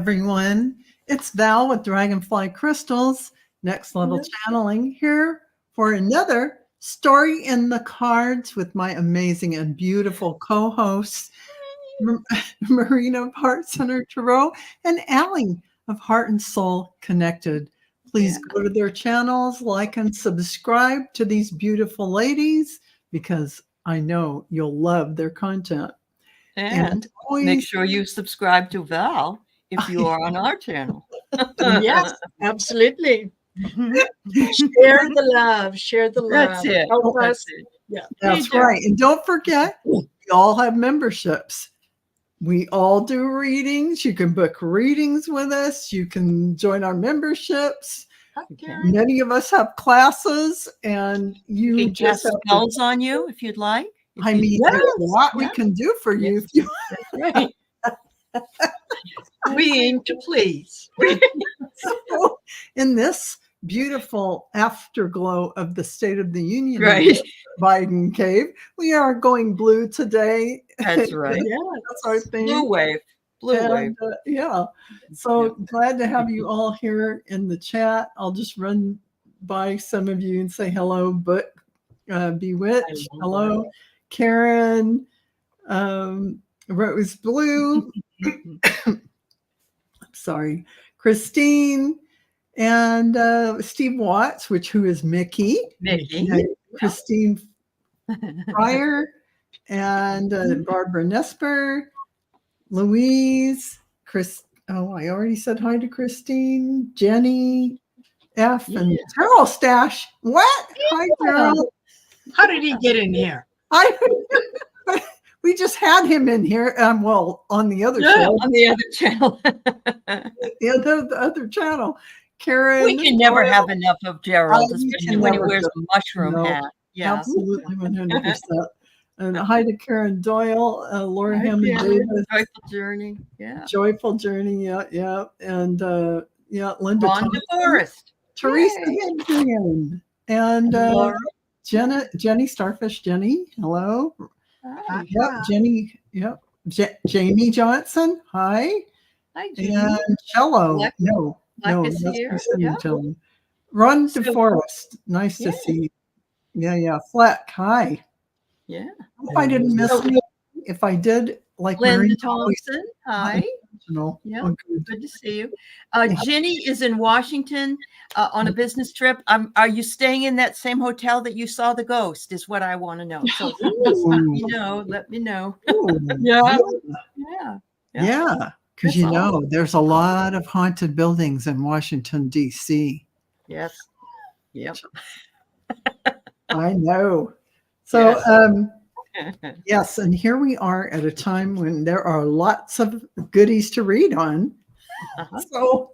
everyone. It's Val with Dragonfly Crystals, Next Level Channeling, here for another story in the cards with my amazing and beautiful co-hosts, Marina of Heart Center Tarot and Aley of Heart and Soul Connected. Please go to their channels, like and subscribe to these beautiful ladies because I know you'll love their content. And make sure you subscribe to Val if you are on our channel. Yes, absolutely. Share the love. Share the love. That's it. Help us. Yeah, that's right. And don't forget, we all have memberships. We all do readings. You can book readings with us. You can join our memberships. Okay. Many of us have classes, and you can just cast spells on you if you'd like. I mean, there's a lot we can do for you. If you right. We aim to please. So, in this beautiful afterglow of the State of the Union, Biden cave, we are going blue today. That's right. That's our thing. Blue wave. Blue wave. So glad to have you all here in the chat. I'll just run by some of you and say hello. But Bewitched, hello. Karen, Rose Blue, sorry, Christine, and Steve Watts, who is Mickey. Christine Fryer, and Barbara Nesper, Louise, Chris. Oh, I already said hi to Christine, Jenny, F, and Terrell Stash. What? Hi, Terrell. How did he get in here? We just had him in here. On the other channel. On the other channel. the other channel. Karen. We can never have enough of Gerald, especially when he wears a mushroom hat. Yeah, absolutely, 100%. And hi to Karen Doyle, Laura Hammond Davis. Joyful Journey. Yeah. Joyful Journey. Yeah. And Linda Ron DeForest. Teresa Hadrian. And Jenny Starfish Jenny. Hello. Hi. Yep, Jenny. Yep. Jamie Johnson. Hi. Hi, Jamie. And Cello. No, that's Cello. Ron DeForest. Nice to see you. Yeah. Fleck. Hi. Yeah. If I didn't miss you, if I did, like Linda Thompson. Hi. Yeah, good to see you. Jenny is in Washington on a business trip. Are you staying in that same hotel that you saw the ghost? Is what I want to know. So let me know. Yeah. Because there's a lot of haunted buildings in Washington, D.C. Yes. Yep. I know. So, yes, and here we are at a time when there are lots of goodies to read on. So,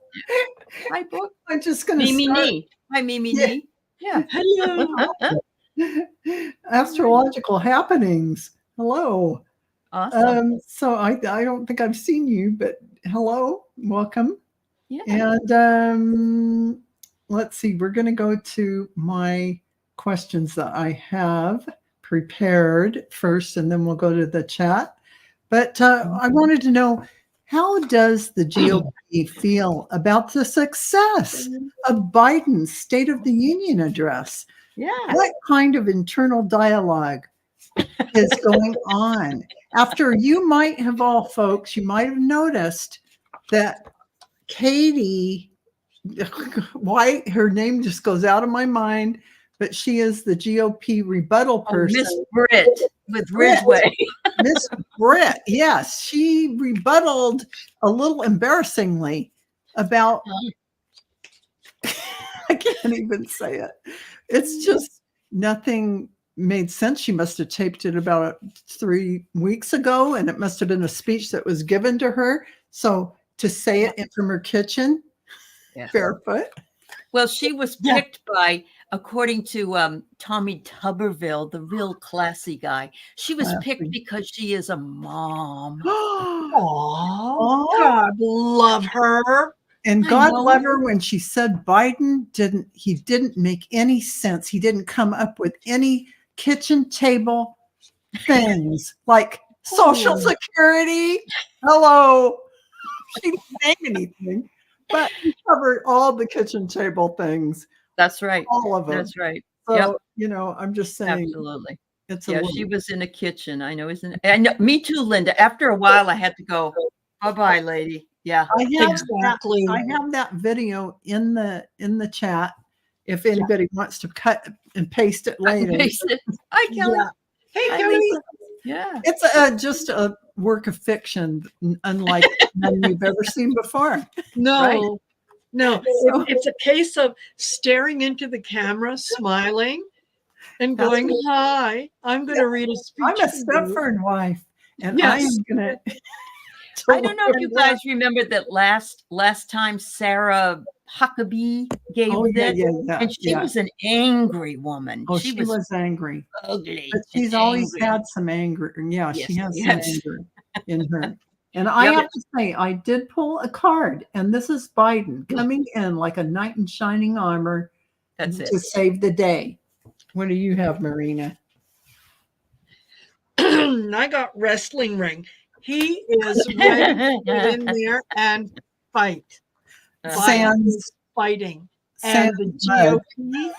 my book. I'm just going to start. Hi, Mimi Nee. Yeah. Hello. Astrological happenings. Hello. Awesome. So I don't think I've seen you, but hello, welcome. Yeah. And let's see. We're going to go to my questions that I have prepared first, and then we'll go to the chat. But I wanted to know, how does the GOP feel about the success of Biden's State of the Union address? Yeah. What kind of internal dialogue is going on? After you might have noticed that Katie White, her name just goes out of my mind, but she is the GOP rebuttal person. Miss Britt with Ridgeway. Miss Britt, yes. She rebutted a little embarrassingly about, I can't even say it. It's just nothing made sense. She must have taped it about 3 weeks ago, and it must have been a speech that was given to her. So to say it from her kitchen, barefoot. Well, she was picked by, according to Tommy Tuberville, the real classy guy, she was picked because she is a mom. God love her. And God love her when she said Biden didn't make any sense. He didn't come up with any kitchen table things like Social Security. Hello. she didn't name anything, but he covered all the kitchen table things, That's right. all of them. That's right. So, Yep. you know, I'm just saying Absolutely. it's a Yeah, little, she was in a kitchen. I know, isn't it? And me too, Linda. After a while, I had to go. Bye-bye, lady. Yeah. Exactly. I have that video in the chat if anybody wants to cut and paste it later. Hi, Kelly. Yeah. Hey, Hi, Kelly. Lisa. Yeah. It's just a work of fiction, unlike none you've ever seen before. No, Right. no. So- It's a case of staring into the camera, smiling, and That's going, what- "Hi, I'm going to read a speech." I'm a for you." Stepford wife, and Yes. I am gonna. I don't know if you guys remember that last time Sarah Huckabee gave this, and she was an angry woman. Oh, she was angry. ugly, But she's and always angry. had some anger. And yeah, she Yes, has yes. some anger in her. And I Yep. have to say, I did pull a card, and this is Biden coming in like a knight in shining armor That's it. to save the day. What do you have, Marina? I got wrestling ring. He is ready to get in there and fight. Biden is fighting. And the GOP,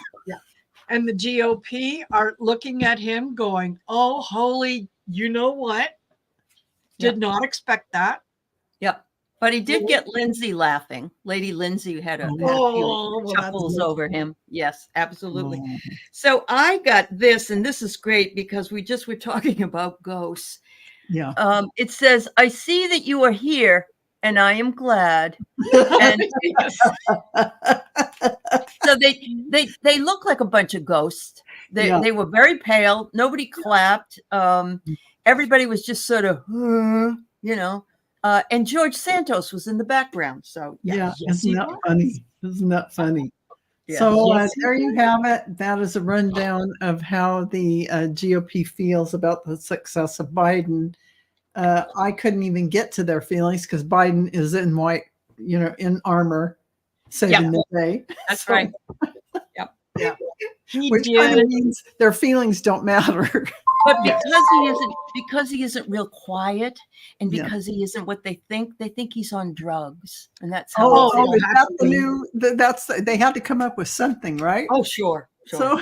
and the GOP are looking at him going, "Oh, holy, you know what? Did not expect that." Yep. But he did get Lindsay laughing. Lady Lindsay had a few chuckles over him. Yes, absolutely. Oh. So I got this, and this is great because we just were talking about ghosts. Yeah. It says, "I see that you are here, and I am glad." And so they look like a bunch of ghosts. They were very pale. Nobody clapped. Everybody was just sort of, you know. And George Santos was in the background. So isn't that funny? Isn't that funny? Yes. So there you have it. That is a rundown of how the GOP feels about the success of Biden. I couldn't even get to their feelings because Biden is in white, you know, in armor, saving the day. That's right. Yep. Yeah. Which kind of means their feelings don't matter. But because he isn't real quiet, and because he isn't what they think he's on drugs, and that's how. That's the new. They had to come up with something, right? Oh, sure. So,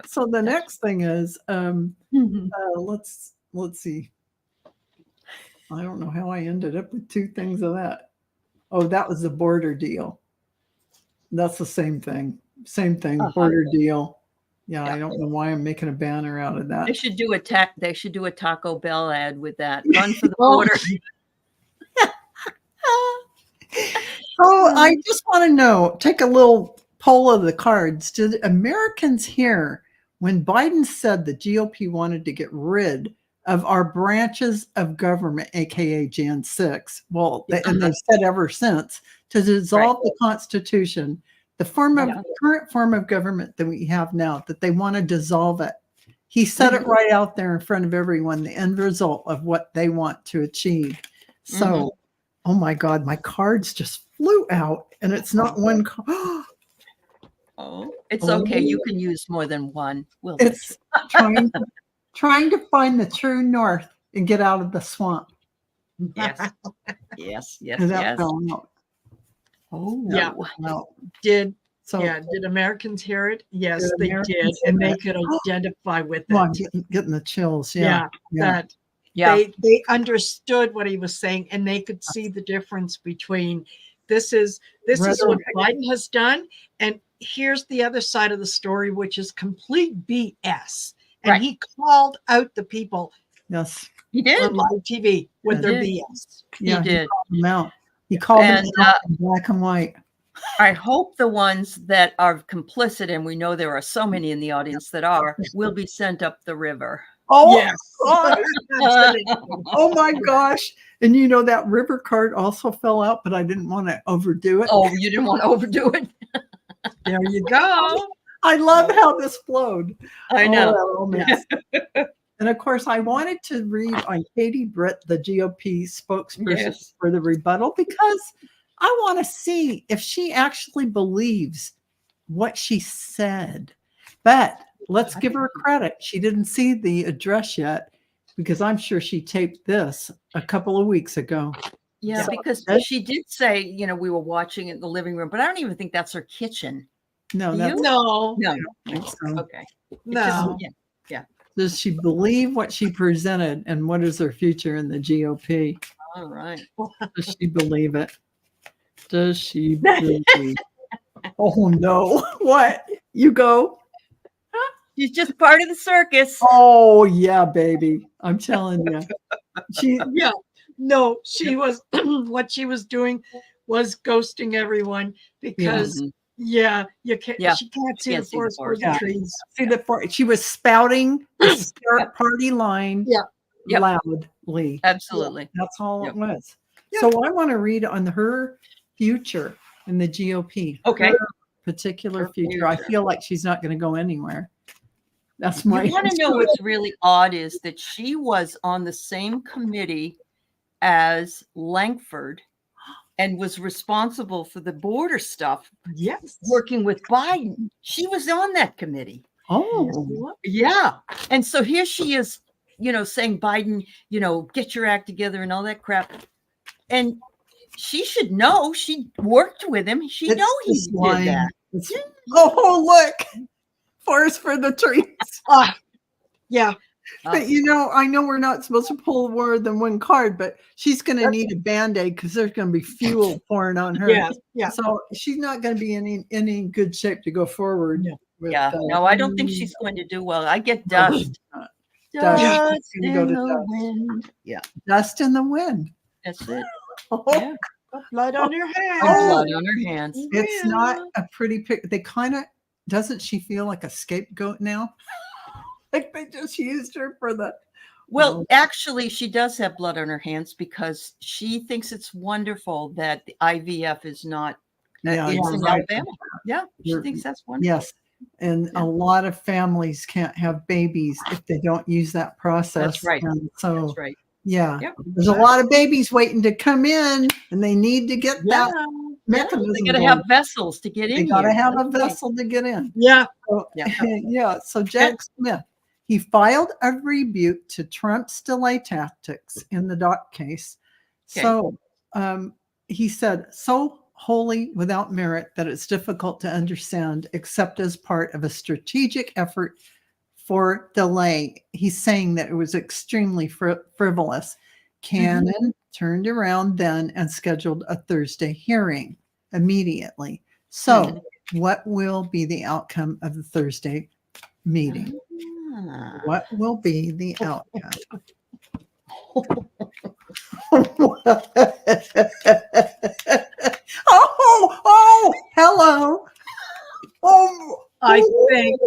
so the next thing is, let's see. I don't know how I ended up with two things of that. Oh, that was the border deal. That's the same thing. Same thing. Border deal. Yeah, I don't know why I'm making a banner out of that. They should do a Taco Bell ad with that. Run for the border. So I just want to know, take a little poll of the cards. Did Americans hear when Biden said the GOP wanted to get rid of our branches of government, aka Jan 6? Well, and they've said ever since to dissolve the Constitution, the current form of government that we have now, that they want to dissolve it. He said it right out there in front of everyone, the end result of what they want to achieve. So, oh my God, my cards just flew out, and it's not one card. It's okay. You can use more than one. It's trying to find the true north and get out of the swamp. Yes. Oh, yeah. Well, did Americans hear it? Yes, they did, and they could identify with it. I'm getting the chills. They understood what he was saying, and they could see the difference between this is what Biden has done, and here's the other side of the story, which is complete BS. And he called out the people. Yes, he did on live TV with their BS. Yeah, he did. He called them out in black and white. I hope the ones that are complicit, and we know there are so many in the audience that are, will be sent up the river. Oh, yes. Oh my gosh. And you know, that river card also fell out, but I didn't want to overdo it. Oh, you didn't want to overdo it. There you go. I love how this flowed. I know. And of course, I wanted to read on Katie Britt, the GOP spokesperson for the rebuttal, because I want to see if she actually believes what she said. But let's give her credit. She didn't see the address yet, because I'm sure she taped this a couple of weeks ago. Yeah, So because she did say, you know, we were watching in the living room, but I don't even think that's her kitchen. no, Do that's you? No, No. think so. Okay. It no. just, yeah. Does she believe what she presented, and what is her future in the GOP? All right. Does she believe it? Does she believe? Oh no! What? You go? She's just part of the circus. Oh yeah, baby! I'm telling you, she. Yeah, no, she was what she was doing was ghosting everyone because you can't. Yeah. She can't see the Can't see the forest for forest. the Yeah. trees. See she was spouting the start party line Yeah. loudly. Absolutely. That's all Yep. it was. Yeah. So I want to read on her future in the GOP. Okay. Her particular Her future. I future. feel like she's not going to go anywhere. That's You my. want to know what's really odd is that she was on the same committee as Langford and was responsible for the border stuff, Yes. working with Biden. She was on that committee. Oh, Yeah. And so here she is, you know, saying, Biden, you know, get your act together and all that crap. And she should know. She worked with him. She it's know he this did line. that. Oh, look. Forest for the trees. Yeah. But you know, I know we're not supposed to pull more than one card, but she's going to need a Band-Aid because there's going to be fuel pouring on her. Yeah. Yeah. So she's not going to be in any good shape to go forward. No. With, No, I don't think she's going to do well. I get No, dust. Dust. Dust She's gonna go in to the dust. wind. Yeah, Dust in the wind. that's it. Oh, Yeah. Blood on your hands. Blood on her hands. it's not a pretty picture. They kind of, doesn't she feel like a scapegoat now? Like they just used her for the. Well, actually, she does have blood on her hands because she thinks it's wonderful that the IVF is not. Yeah, It's you're in right. Alabama. Yeah, she You're- thinks that's wonderful. Yes. And Yeah. a lot of families can't have babies if they don't use that process. That's right. And so, That's right. yeah, Yep. there's a lot of babies waiting to come in, and they need to get that mechanism. They got to going. have vessels to get in. They got to here. have a That's right. vessel to get in. Yeah. So, Yeah. yeah. So Jack Smith, he filed a rebuke to Trump's delay tactics in the dock case. Okay. So he said, so wholly without merit that it's difficult to understand, except as part of a strategic effort for delay. He's saying that it was extremely frivolous. Cannon turned around then and scheduled a Thursday hearing immediately. So what will be the outcome of the Thursday meeting? What will be the outcome? Oh, hello. Oh, I think.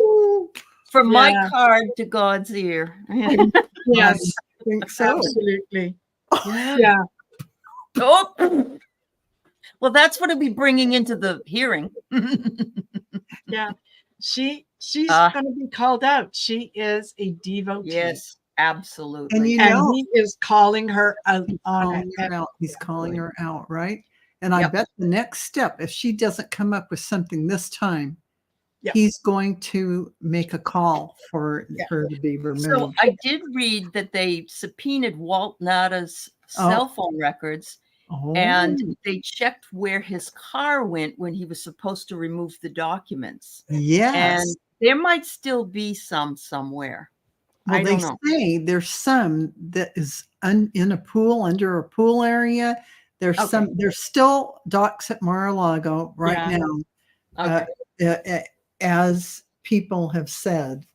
From my Yeah. card to God's ear. Yes. I think so. Absolutely. Yeah. Yeah. Oh. Well, that's what it'll be bringing into the hearing. Yeah. She's Ah. going to be called out. She is a devotee. Yes, absolutely. And you And know, he is calling her out on calling it. her out. He's calling her out, right? And I Yep. bet the next step, if she doesn't come up with something this time, Yep. he's going to make a call for her to be removed. So I did read that they subpoenaed Walt Nada's cell phone records, and they checked where his car went when he was supposed to remove the documents. yes. And there might still be some somewhere. Well, I they don't know. say there's some that is in a pool, under a pool area. There's Okay. there's still docks at Mar-a-Lago right now. Okay. As people have said,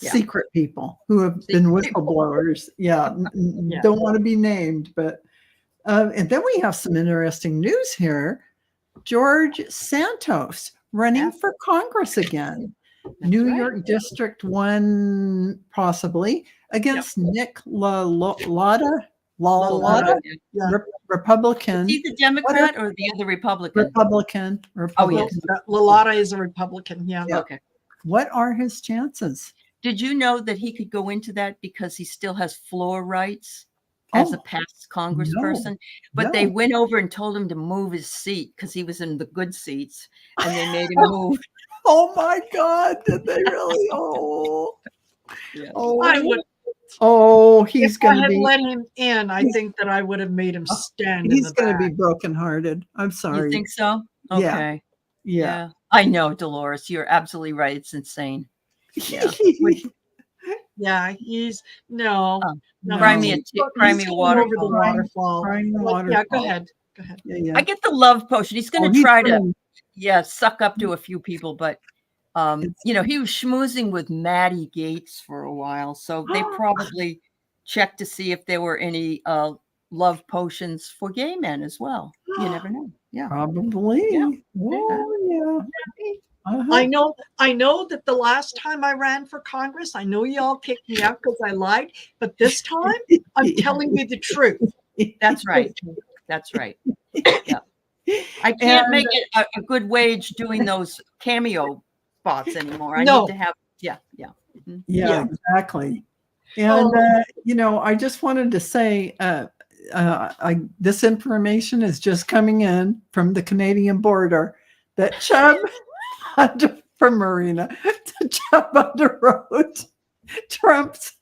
Yeah. secret people who have been whistleblowers. Yeah, don't want to be named, but and then we have some interesting news here. George Santos running for Congress again. New York District 1, possibly, against Nick LaLotta, Republican. Is he the Democrat or the other Republican? Republican. Oh, yes. Lalata is a Republican. Yeah. Okay. What are his chances? Did you know that he could go into that because he still has floor rights as a past congressperson? But they went over and told him to move his seat because he was in the good seats, and they made him move. Oh my God! Did they really? Oh, Yeah. I would. Oh, he's If I going to had be. let him in, I think that I would have made him stand in the He's going to back. be brokenhearted. I'm You sorry. think so? Yeah. Okay. Yeah. I know, Dolores. You're absolutely right. It's insane. Yeah. Yeah, he's no. No. Cry me a he's cry me a going waterfall. over the waterfall. Crying the Yeah, waterfall. go ahead. Go ahead. Yeah. I get the love potion. He's going to he's try to, gonna- suck up to a few people, but he was schmoozing with Maddie Gates for a while, so they probably checked to see if there were any love potions for gay men as well. You never know. Yeah, Probably. Yeah. Oh, yeah. I know that the last time I ran for Congress, I know y'all kicked me out because I lied, but this time I'm telling you the truth. that's right. That's right. Yeah, I can't make it a good wage doing those cameo spots anymore. I need to have. Yeah. Yeah, exactly. And I just wanted to say, this information is just coming in from the Canadian border that Chubb from Marina, Chubb underwrote Trump's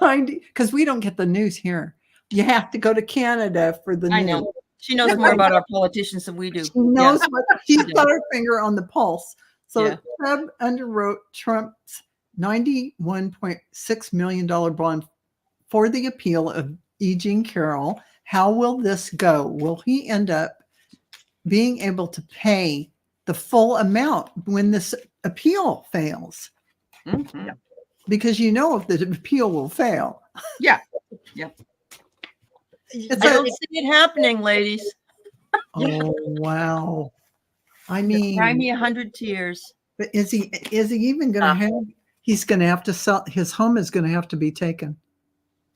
90 because we don't get the news here. You have to go to Canada for the news. I know. She knows more about our politicians than we do. She knows what she's got her finger on the pulse. So Chubb underwrote Trump's $91.6 million bond for the appeal of E. Jean Carroll. How will this go? Will he end up being able to pay the full amount when this appeal fails? Mm-hmm. Because if the appeal will fail. Yeah. I don't see it happening, ladies. Oh, wow. I mean, cry me 100 tears. But is he even going to have? He's going to have to sell. His home is going to have to be taken.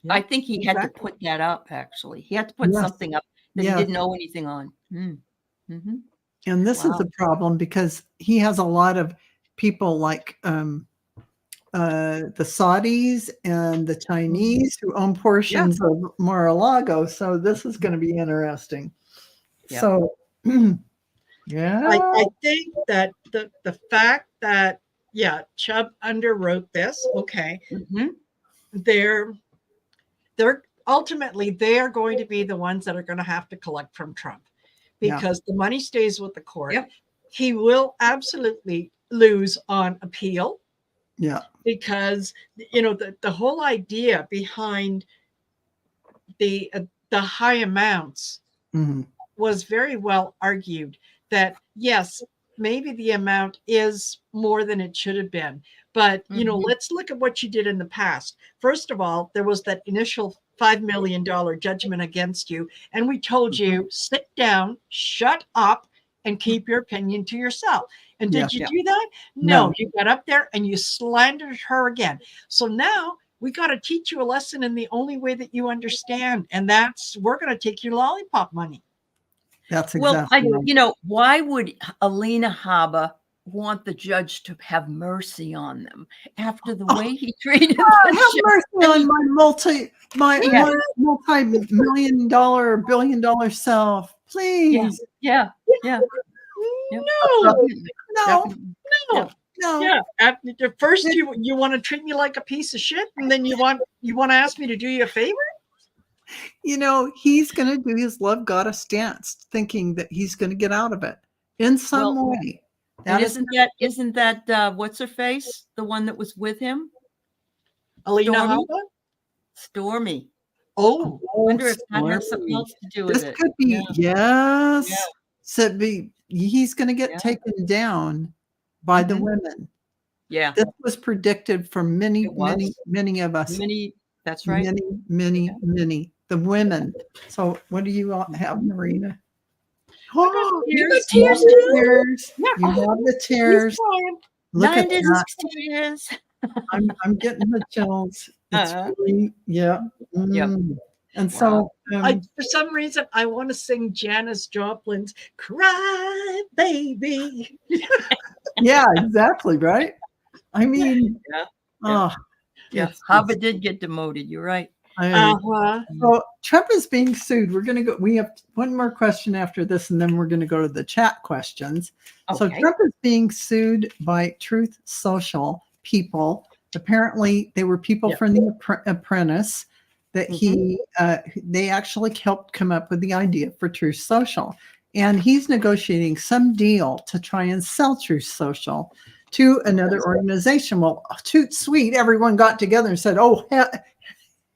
I think he had to put that up. Actually, he had to put something up that he didn't know anything on. Mm-hmm. And this is the problem because he has a lot of people like the Saudis and the Chinese who own portions of Mar-a-Lago. So this is going to be interesting. Yeah. So, I think that the fact that Chubb underwrote this. Okay, they're ultimately they are going to be the ones that are going to have to collect from Trump because the money stays with the court. Yep. He will absolutely lose on appeal. Yeah, because the whole idea behind the high amounts was very well argued that yes, maybe the amount is more than it should have been, but let's look at what you did in the past. First of all, there was that initial $5 million judgment against you, and we told you sit down, shut up, and keep your opinion to yourself. And did you do that? No, you got up there and you slandered her again. So now we got to teach you a lesson in the only way that you understand. And we're going to take your lollipop money. That's exactly right. Why would Alina Habba want the judge to have mercy on them after the way he treated them? Have mercy on my multi-million dollar, billion-dollar self, please. Yeah. No. Yeah. At first, you want to treat me like a piece of shit, and then you want to ask me to do you a favor. He's going to do his love goddess dance, thinking that he's going to get out of it in some way. Isn't that what's her face? The one that was with him, Alina Stormy. Oh, I wonder if that has something else to do with it. This could be yes. Yeah. So he's going to get taken down by the women. Yeah, this was predicted for many of us. That's right. Many. The women. So what do you have, Marina? Oh, you got tears too. Yeah. You have the tears. Look at that. Tears. I'm getting the chills. It's really, And so, for some reason, I want to sing Janis Joplin's "Cry, Baby." Yeah, exactly. Right. I mean, Habba did get demoted. You're right. So Trump is being sued. We're going to go. We have one more question after this, and then we're going to go to the chat questions. Okay. So Trump is being sued by Truth Social people, Apparently, they were people Yep. from the Apprentice that they actually helped come up with the idea for Truth Social. And he's negotiating some deal to try and sell Truth Social to another organization. Well, toot sweet, everyone got together and said, oh,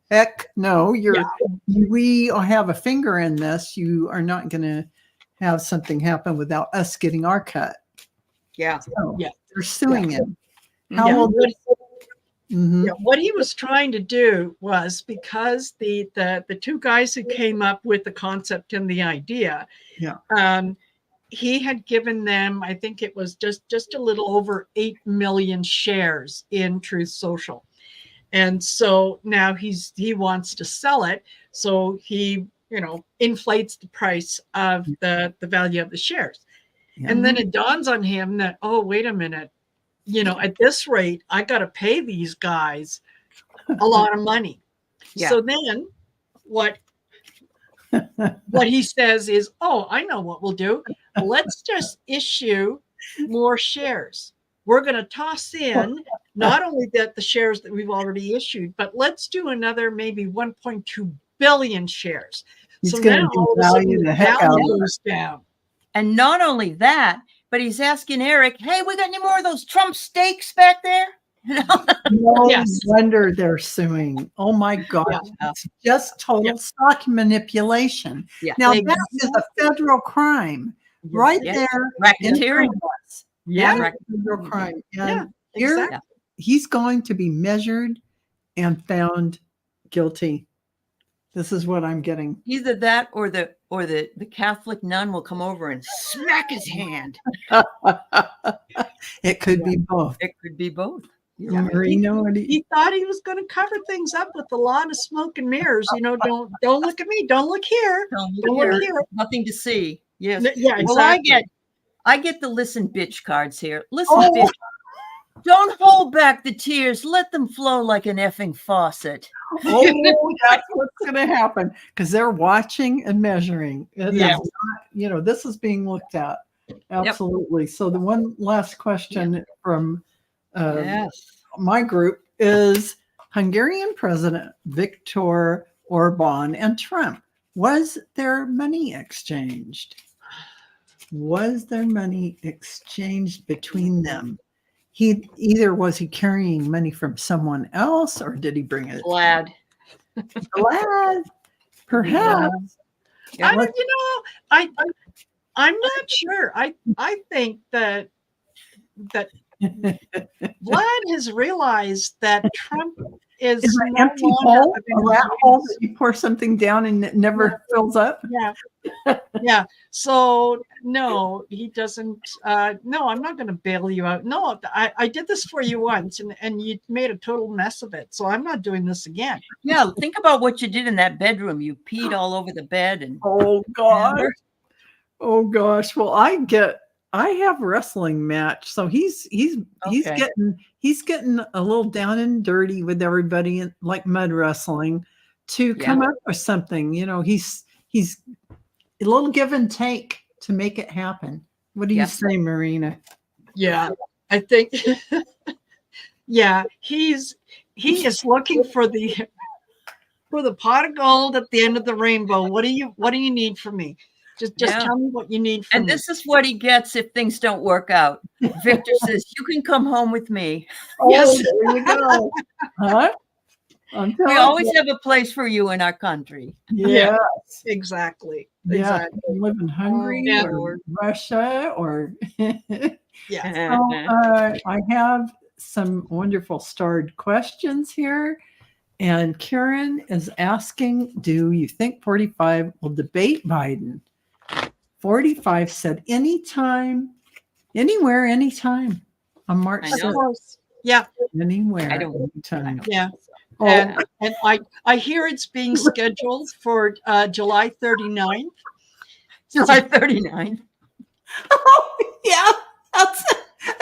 heck no, we have a finger in this. You are not going to have something happen without us getting our cut. Yeah. So they're suing him. How Yeah. will this? Yeah, what he was trying to do was, because the two guys who came up with the concept and the idea, he had given them, I think it was just a little over 8 million shares in Truth Social. And so now he wants to sell it. So he, inflates the price of the value of the shares. And then it dawns on him that, oh, wait a minute, at this rate, I got to pay these guys a lot of money. Yeah. So then what he says is, oh, I know what we'll do. Let's just issue more shares. We're going to toss in not only the shares that we've already issued, but let's do another maybe 1.2 billion shares. He's going to devalue the heck out of goes down. And not only that, but he's asking Eric, hey, we got any more of those Trump steaks back there? No wonder they're suing. Oh my God. It's just total stock manipulation. Yeah. Now that is a federal crime right there. Racketeering. Federal crime. And here he's going to be measured and found guilty. This is what I'm getting. Either that or the Catholic nun will come over and smack his hand. It could be both. It could be both. He thought he was going to cover things up with a lot of smoke and mirrors. Don't look at me. Don't look here. Don't look here. Nothing to see. Yes. Yeah. Exactly. Well, I get the listen, bitch cards here. Listen, bitch. Don't hold back the tears. Let them flow like an effing faucet. Oh, that's what's going to happen because they're watching and measuring. This is being looked at. Absolutely. So the one last question from my group is Hungarian President Viktor Orban and Trump. Was there money exchanged? Was there money exchanged between them? Was he carrying money from someone else, or did he bring it? Glad, perhaps. Yeah. I'm not sure. I think that Vlad has realized that Trump is an empty hole, a rat hole that you pour something down and it never fills up. Yeah. So no, he doesn't. No, I'm not going to bail you out. No, I did this for you once, and you made a total mess of it. So I'm not doing this again. Yeah, think about what you did in that bedroom. You peed all over the bed, and oh gosh. Well, I have a wrestling match, so he's getting a little down and dirty with everybody, and like mud wrestling, to come up with something. He's a little give and take to make it happen. What do you say, Marina? Yeah, I think. He is looking for the pot of gold at the end of the rainbow. What do you need from me? Just tell me what you need from me. And this is what he gets if things don't work out. Victor says, you can come home with me. Yes, there you go. Huh? We always have a place for you in our country. Yes, exactly. Yeah, live in Hungary or Russia or I have some wonderful starred questions here. And Karen is asking, do you think 45 will debate Biden? 45 said anytime, anywhere, anytime on March 6th. Yeah. Anywhere, anytime. Yeah. Oh. And I hear it's being scheduled for July 39th. July 39th. Oh, yeah. That's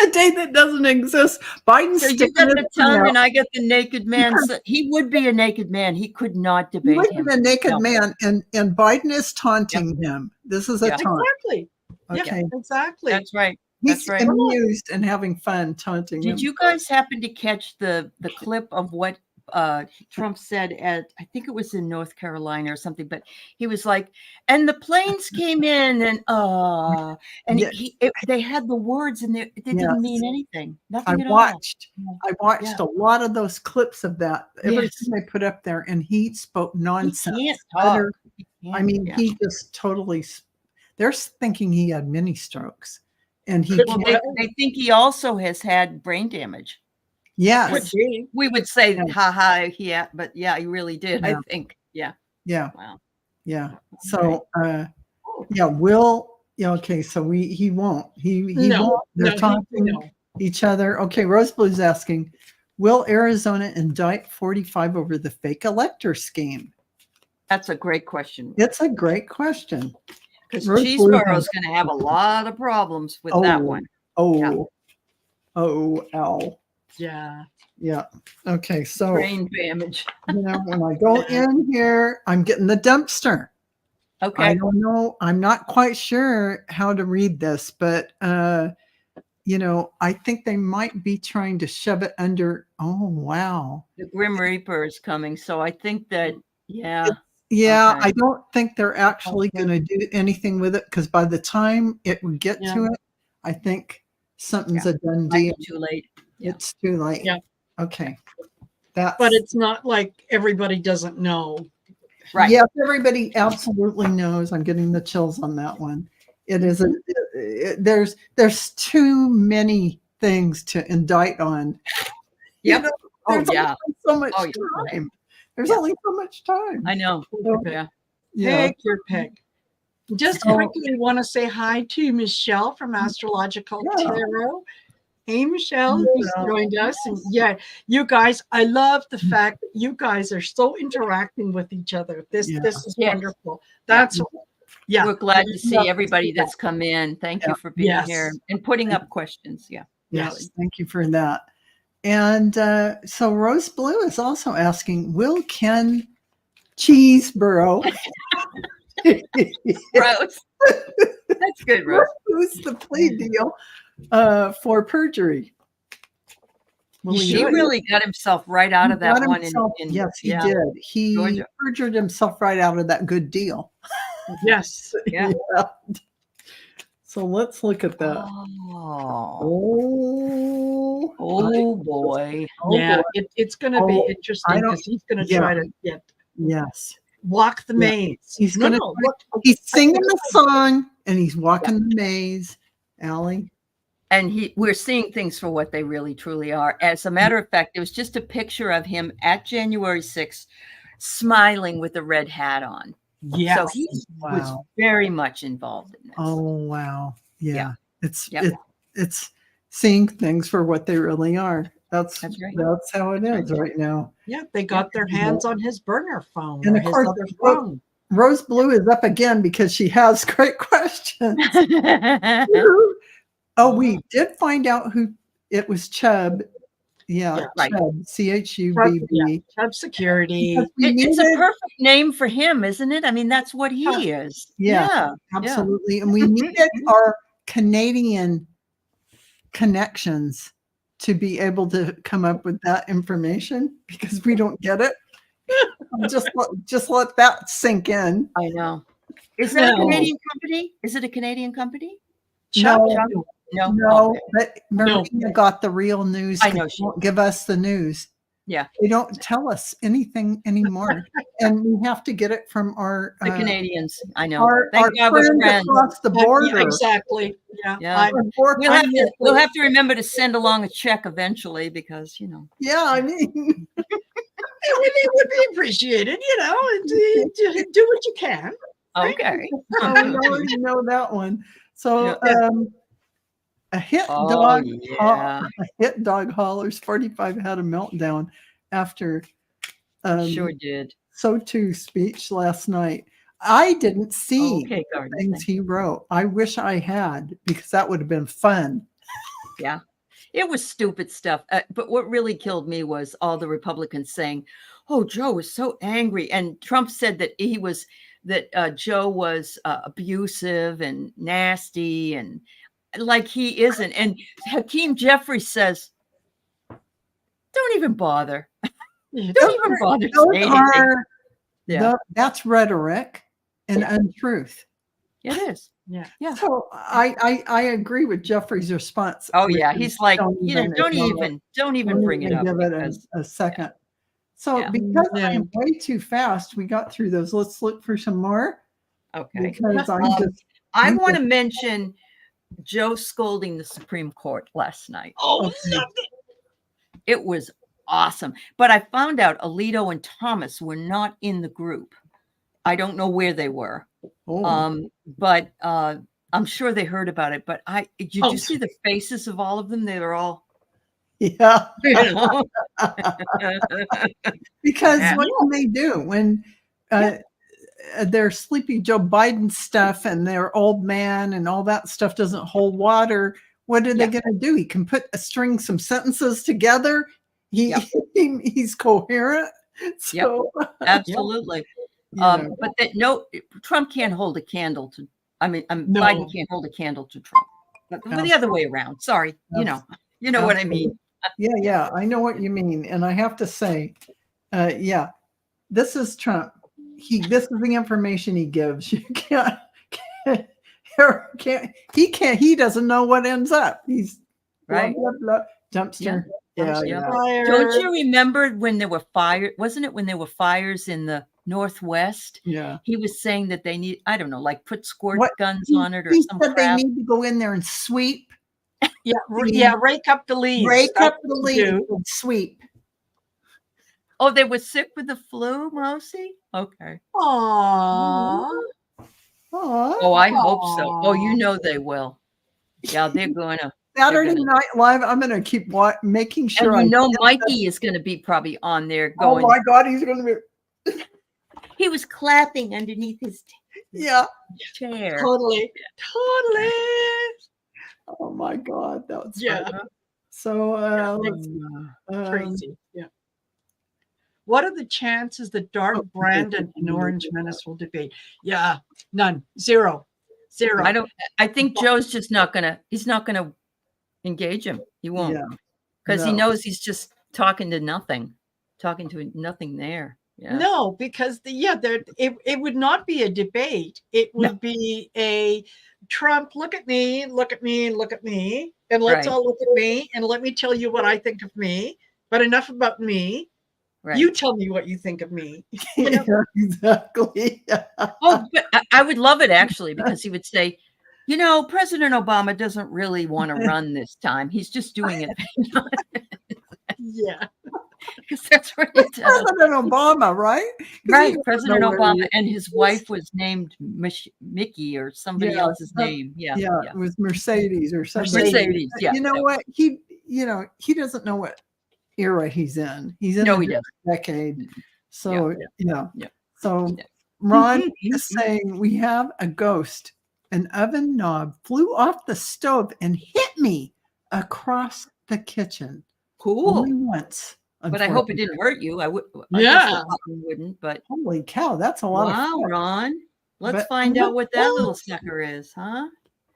a day that doesn't exist. Biden's so you got the tongue and I got the naked man. So he would be a naked man. He could not debate him. He would be a naked man, and Biden is taunting him. This is a taunt. Exactly. Okay. Yeah, exactly. That's right. He's right. amused and having fun taunting him. Did you guys happen to catch the clip of what Trump said at, I think it was in North Carolina or something, but he was like, and the planes came in and they had the words and they didn't mean anything. Nothing at all. I watched a lot of those clips of that. Everything they put up there, and he spoke nonsense. He can't talk. I mean, he just totally, they're thinking he had mini strokes. And they think he also has had brain damage. Yeah. Which we would say, haha, yeah, but yeah, he really did, I think. Yeah. Yeah. Wow. Yeah. So okay, so he won't. He won't. They're taunting each other. Okay, Rose Blue's asking, will Arizona indict 45 over the fake elector scheme? That's a great question. It's a great question. Because Cheeseboro's going to have a lot of problems with that one. Yeah. Yeah. Okay. So brain damage. When I go in here, I'm getting the dumpster. Okay. I don't know. I'm not quite sure how to read this, but I think they might be trying to shove it under. Oh, wow. The Grim Reaper is coming. So I think that, I don't think they're actually going to do anything with it, because by the time it would get to it, I think something's a done deal. Too late. Yeah. It's too late. Yeah. Okay. But it's not like everybody doesn't know. Right. Yes, everybody absolutely knows. I'm getting the chills on that one. It is there's too many things to indict on. Yep. There's only so much time. There's only so much time. I know. So, Pick your pick. Just quickly want to say hi to Michelle from Astrological Tarot. Hey, Michelle, who's joined us. And you guys, I love the fact that you guys are so interacting with each other. This is wonderful. That's we're glad to see everybody that's come in. Thank you for being here and putting up questions. Yes, thank you for that. And so Rose Blue is also asking, will Ken Cheeseboro Rose? That's good, Rose. Who's the plea deal for perjury? He really got himself right out of that one. Yes, he did. He perjured himself right out of that good deal. Yes. Yeah. So let's look at that. Oh boy. It's going to be interesting, because he's going to try to get walk the maze. He's going to. He's singing the song and he's walking the maze, Aley. And we're seeing things for what they really truly are. As a matter of fact, it was just a picture of him at January 6th, smiling with a red hat on. Yes. So he was very much involved in this. Oh, wow. Yeah. It's seeing things for what they really are. That's right. That's how it is right now. Yeah, they got their hands on his burner phone. And of course, Rose Blue is up again because she has great questions. We did find out who it was. Chubb. Yeah, right. Chubb, CHUBB. Chubb Security. It's a perfect name for him, isn't it? I mean, that's what he is. Yeah, absolutely. Yeah. And we needed our Canadian connections to be able to come up with that information, because we don't get it. just let that sink in. I know. Is that a Canadian company? Is it a Canadian company? No, but Marina got the real news. I know she won't give us the news. Yeah, they don't tell us anything anymore, and we have to get it from the Canadians. I know. Thank God we're friends across the border. Exactly. Yeah. We'll have to remember to send along a check eventually, because Yeah, I mean, it would be appreciated. Do what you can. Okay. I already know that one. So. A hit dog hollers 45 had a meltdown after sure did. So-to speech last night. I didn't see the things he wrote. I wish I had, because that would have been fun. Yeah, it was stupid stuff. But what really killed me was all the Republicans saying, "Oh, Joe was so angry," and Trump said that Joe was abusive and nasty, and like he isn't. And Hakeem Jeffries says, don't even bother. Don't even bother saying anything. That's rhetoric and untruth. It is. Yeah. Yeah. So I agree with Jeffrey's response. Oh yeah. He's like, don't even bring it up. Give it a second. So because I'm way too fast, we got through those. Let's look for some more. Okay. Because I want to mention Joe scolding the Supreme Court last night. Oh, it was awesome. But I found out Alito and Thomas were not in the group. I don't know where they were. But I'm sure they heard about it. But did you see the faces of all of them? They were all because what can they do when their sleepy Joe Biden stuff and their old man and all that stuff doesn't hold water? What are they going to do? He can string some sentences together. He's coherent. So absolutely. But Trump can't hold a candle to. Biden can't hold a candle to Trump. But the other way around. Sorry, you know what I mean. Yeah, I know what you mean, and I have to say, this is Trump. This is the information he gives. You can't. He doesn't know what ends up. He's right. Blah, blah, blah, dumpster. Yeah. Don't you remember when there were fires? Wasn't it when there were fires in the Northwest? Yeah. He was saying that they need, I don't know, like put squirt guns on it or some crap. They need to go in there and sweep. Rake up the leaves. Rake up the leaves and sweep. Oh, they were sick with the flu, Mousy? Okay. Aww. Oh, I hope so. Oh, you know they will. Yeah, they're going to. Saturday Night Live, I'm going to keep making sure. And Mikey is going to be probably on there going. Oh my God, he's going to be. He was clapping underneath his chair. Totally. Oh my God, that was funny. So crazy. Yeah. What are the chances that Dark Brandon and Orange Menace will debate? Yeah, none. Zero. I think Joe's just not gonna. He's not gonna engage him. He won't, because he knows he's just talking to nothing there. Yeah. No, because it would not be a debate. It would be a Trump, look at me, and let's all look at me, and let me tell you what I think of me. But enough about me. Right. You tell me what you think of me. Exactly. Oh, but I would love it actually, because he would say, President Obama doesn't really want to run this time. He's just doing it. Yeah. Because that's what he does. President Obama, right? Right. President Obama, and his wife was named Mickey or somebody else's name. Yeah. It was Mercedes or something. Mercedes. Yeah. You know what? He doesn't know what era he's in. He's in a decade. So So Ron is saying we have a ghost. An oven knob flew off the stove and hit me across the kitchen. Cool. Only once. But I hope it didn't hurt you. I wouldn't. But holy cow, that's a lot of fun. Wow, Ron. Let's find out what that little sucker is, huh?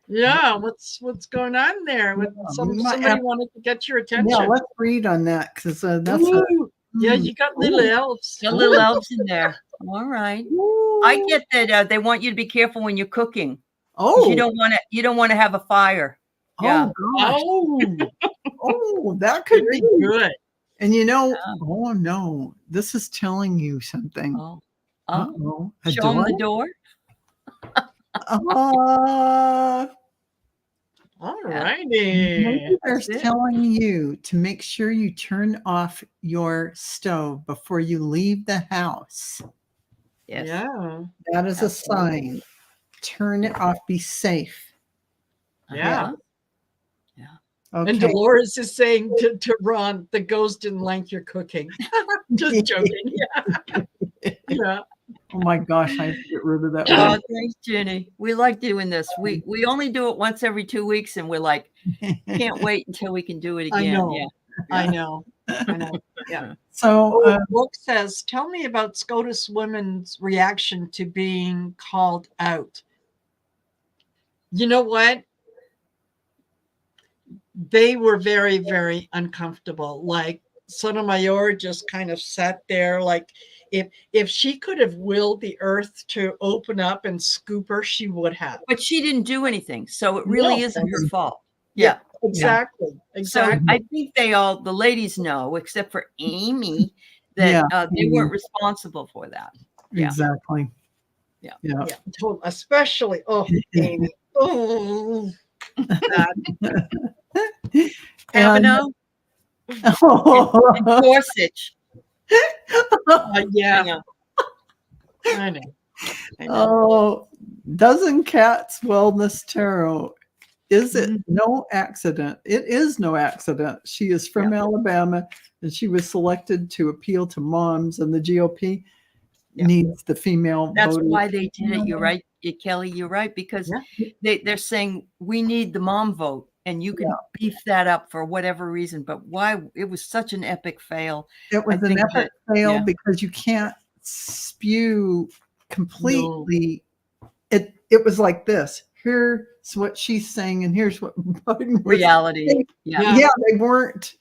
Yeah, what's going on there? Somebody wanted to get your attention. Yeah, let's read on that, because that's you got little elves. Got little elves in there. All right. I get that they want you to be careful when you're cooking. Oh, you don't want to have a fire. Yeah. Oh, that could be good. And oh no, this is telling you something. Oh. Show them the door. All righty. Maybe they're telling you to make sure you turn off your stove before you leave the house. Yes. Yeah. That is a sign. Turn it off. Be safe. Yeah. Okay. And Dolores is saying to Ron, the ghost didn't like your cooking. Just joking. Yeah. Oh my gosh, I have to get rid of that. Oh, thanks, Jenny. We like doing this. We only do it once every 2 weeks, and we're like, can't wait until we can do it again. I know. Yeah. So Brooke says, tell me about SCOTUS women's reaction to being called out. You know what? they were very, very uncomfortable. Like Sotomayor just kind of sat there like if she could have willed the earth to open up and scoop her, she would have. But she didn't do anything, so it really isn't her fault. Yeah, exactly. So I think the ladies know, except for Amy, that they weren't responsible for that. Exactly. Yeah. Especially Amy. Oh, Kavanaugh and Gorsuch. Yeah. I know. Oh, Dozen Cats Wellness Tarot. Is it no accident? It is no accident. She is from Alabama, and she was selected to appeal to moms, and the GOP needs the female That's voters. why they did it. You're right, Kelly. You're right, because they're saying we need the mom vote, and you can beef that up for whatever reason. But why? It was such an epic fail. It was an epic fail because you can't spew completely. No. It was like this. Here's what she's saying, and here's what Biden was reality. saying. Yeah, they weren't.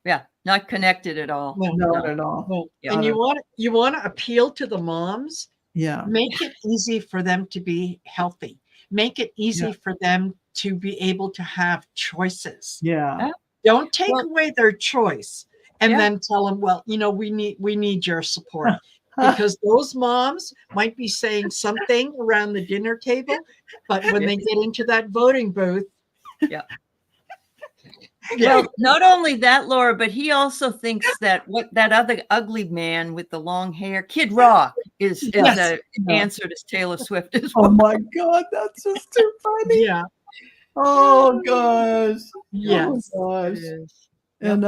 Yeah, not connected at all. No, not at all. No. And you want to appeal to the moms. Yeah. Make it easy for them to be healthy. Make it easy for them to be able to have choices. Yeah. Don't take away their choice and then tell them, well, we need your support. Because those moms might be saying something around the dinner table, but when they get into that voting booth. Well, not only that, Laura, but he also thinks that that other ugly man with the long hair, Kid Rock, is an answer to Taylor Swift as well. Oh my God, that's just too funny. Yeah. Oh gosh. Yes. Oh gosh. And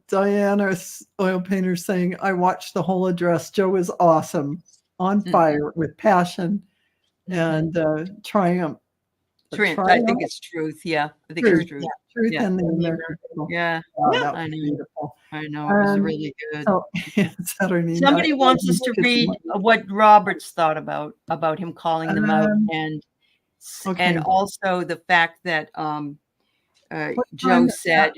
Diana Oil Painter saying, I watched the whole address. Joe is awesome, on fire with passion and triumph. I think it's truth. Yeah, I think it's truth. Truth and the American people. Yeah, that was beautiful. I know. It was really good. So, Saturday night. Somebody wants us to read what Roberts thought about him calling them out, and also the fact that Joe said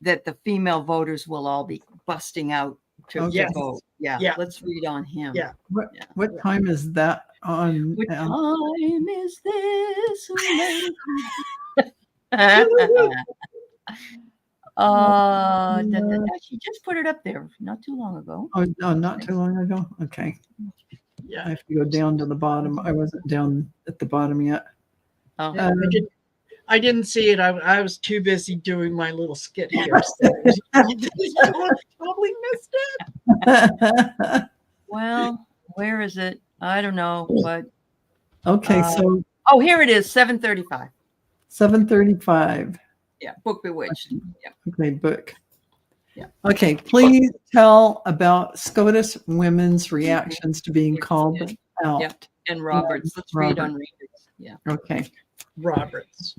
that the female voters will all be busting out to vote. Yeah, let's read on him. Yeah. What time is that on? What time is this? She just put it up there not too long ago. Oh, no, not too long ago. Okay. Yeah. I have to go down to the bottom. I wasn't down at the bottom yet. Oh. I didn't see it. I was too busy doing my little skit here. So I totally missed it. Well, where is it? I don't know, but okay. So here it is, 7:35. 7:35. Yeah, book Bewitched. Yeah. Okay, book. Yeah. Okay, please tell about SCOTUS women's reactions to being called out. Yeah, and Roberts. Let's read on Roberts. Yeah. Okay. Roberts.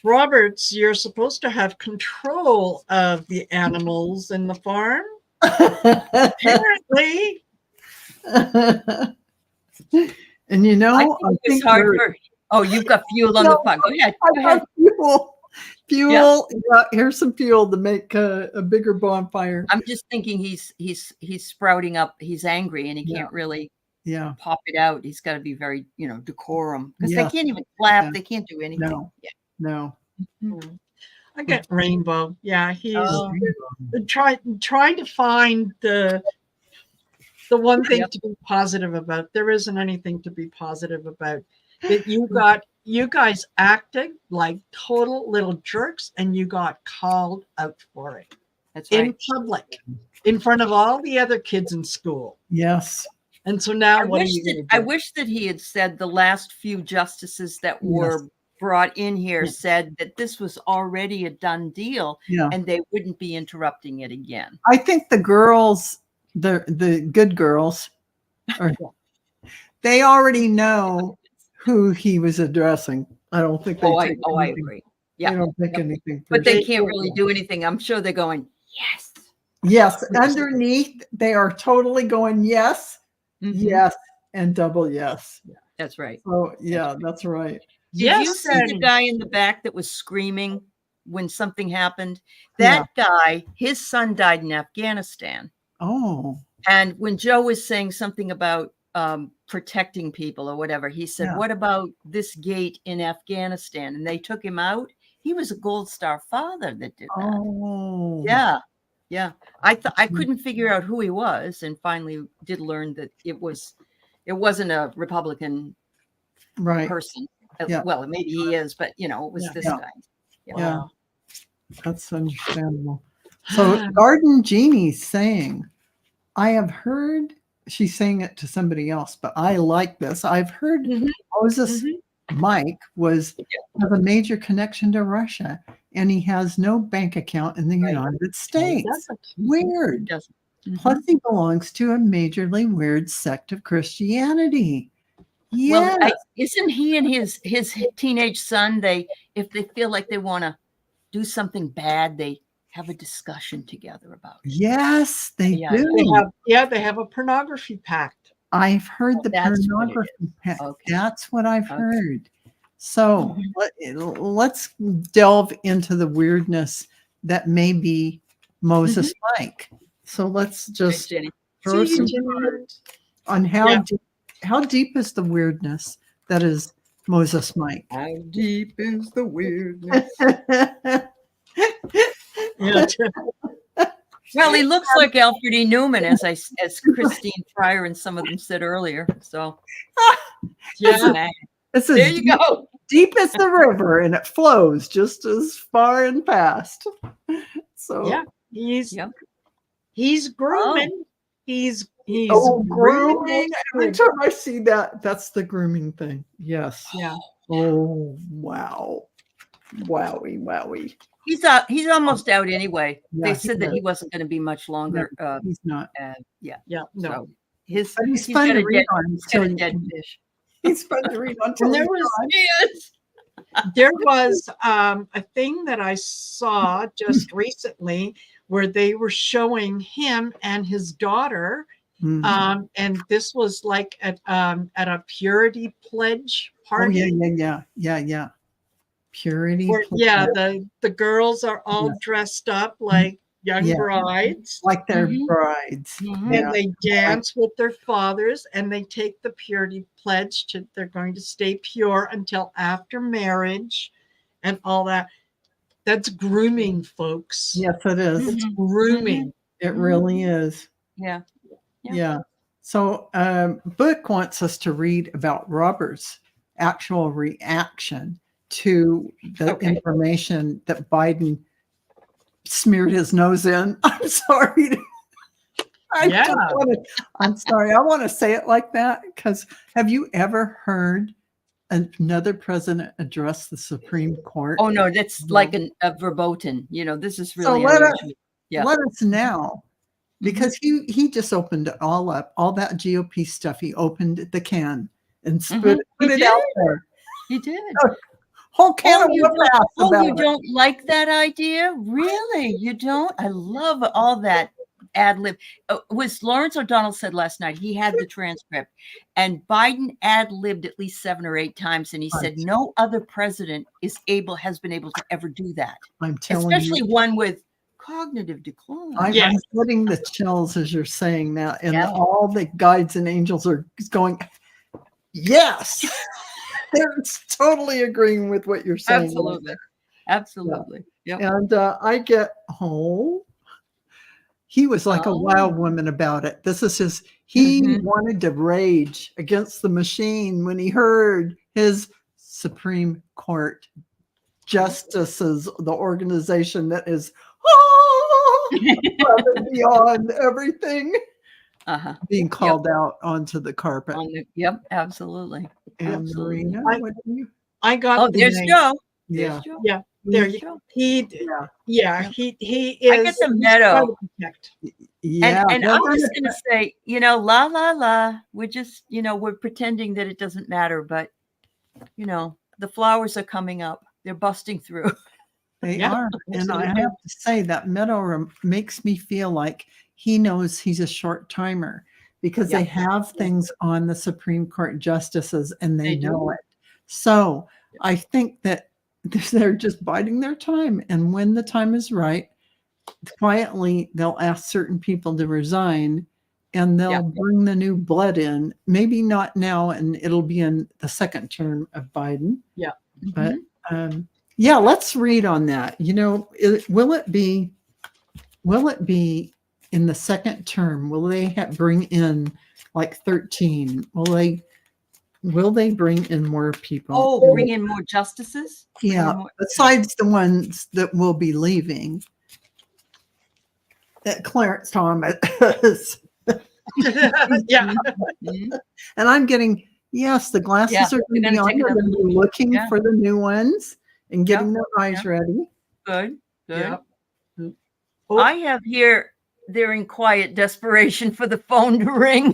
Roberts, you're supposed to have control of the animals in the farm. Apparently. And I think it's hard for. Oh, you've got fuel on the fire. Go ahead. Go ahead. Fuel. Yeah, here's some fuel to make a bigger bonfire. I'm just thinking he's sprouting up. He's angry and he can't really pop it out. He's got to be very decorum because they can't even clap. They can't do anything. No. Mm-hmm. I get Rainbow. Yeah, he's trying to find the one thing to be positive about. There isn't anything to be positive about. That you guys acted like total little jerks, and you got called out for it. That's right. In public, in front of all the other kids in school. Yes. And so now, what are you going to do? I wish that he had said the last few justices that were brought in here said that this was already a done deal, and they wouldn't be interrupting it again. I think the girls, the good girls, they already know who he was addressing. I don't think they I agree. Yeah. They don't think anything. But they can't really do anything. I'm sure they're going, yes. Yes. Underneath, they are totally going, yes, yes, and double yes. That's right. So, that's right. Did you Yes, see the and guy in the back that was screaming when something happened? That guy, his son died in Afghanistan. Oh, And when Joe was saying something about protecting people or whatever, he said, Yeah. what about this gate in Afghanistan? And they took him out. He was a Gold Star father that did that. oh, Yeah. Yeah. I couldn't figure out who he was, and finally did learn that it wasn't a Republican right. person. Yeah. Well, maybe he is, but it was this Yeah. guy. Yeah, that's understandable. So Garden Genie's saying, I have heard, she's saying it to somebody else, but I like this. I've heard Moses Mike has a major connection to Russia, and he has no bank account in the United States. Weird. Plus, he belongs to a majorly weird sect of Christianity. Yeah. Well, isn't he and his teenage son, if they feel like they want to do something bad, they have a discussion together about it. Yes, they do. They have a pornography pact. I've heard the That's pornography pact. Okay. That's what I've heard. So let's delve into the weirdness that may be Moses Mike. So let's just throw some cards on how deep is the weirdness that is Moses Mike. How deep is the weirdness? Well, he looks like Alfred E. Newman, as Christine Pryor and some of them said earlier. So, there you go. Deep as the river, and it flows just as far and fast. So he's grooming. He's grooming. Every time I see that, that's the grooming thing. Yes. Yeah. Oh wow. Wowie. He's almost out anyway. They said that he wasn't going to be much longer. No, he's not. No. So he's fun to read on. Dead fish. He's fun to read on. There was a thing that I saw just recently where they were showing him and his daughter, and this was like at a purity pledge party. Yeah. Purity. The girls are all dressed up like young brides, like their brides, and they dance with their fathers, and they take the purity pledge they're going to stay pure until after marriage, and all that. That's grooming, folks. Yes, it is. It's grooming. It really is. Yeah. So, Book wants us to read about Robert's actual reaction to the information that Biden smeared his nose in. I'm sorry. I'm sorry. I want to say it like that because have you ever heard another president address the Supreme Court? Oh no, that's like a verboten. This is really let us now, because he just opened it all up. All that GOP stuff. He opened the can and put it out there. He did. Whole can of whoop-ass about you don't like that idea? Really? You don't? I love all that ad lib. Was Lawrence O'Donnell said last night, he had the transcript, and Biden ad libbed at least 7 or 8 times, and he said no other president has been able to ever do that. I'm telling you. Especially one with cognitive decline. I'm getting the chills as you're saying that, and all the guides and angels are going, yes. They're totally agreeing with what you're saying. Absolutely. Yeah. And I get, he was like a wild woman about it. This is he wanted to rage against the machine when he heard his Supreme Court justices, the organization that is beyond everything, being called out onto the carpet. Absolutely. And Marina, I got there's Joe. Yeah. There you go. He is. I get the meadow. And I'm just going to say, la la la. We're just, we're pretending that it doesn't matter, but the flowers are coming up. They're busting through. They are, and I have to say that Meadow makes me feel like he knows he's a short timer. Because they have things on the Supreme Court justices and they know it. So I think that they're just biding their time. And when the time is right, quietly, they'll ask certain people to resign and they'll bring the new blood in. Maybe not now, and it'll be in the second term of Biden. Yeah. But yeah, let's read on that. You know, will it be in the second term? Will they bring in like 13? Will they bring in more people? Oh, bring in more justices? Yeah, besides the ones that will be leaving. That Clarence Thomas. Yeah. And I'm getting, yes, the glasses are going to be on. They're going to be looking for the new ones and getting their eyes ready. Good. Yeah. I have here, they're in quiet desperation for the phone to ring.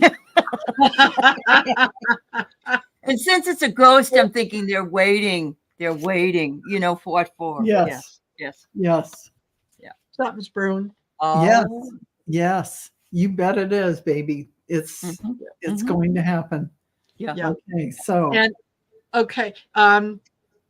And since it's a ghost, I'm thinking they're waiting. They're waiting, you know, for what for? Yes. Yes. Yes. Yeah. Something's brewing. Oh. Yes. Yes. You bet it is, baby. It's going to happen. Yeah. Okay. So. And okay.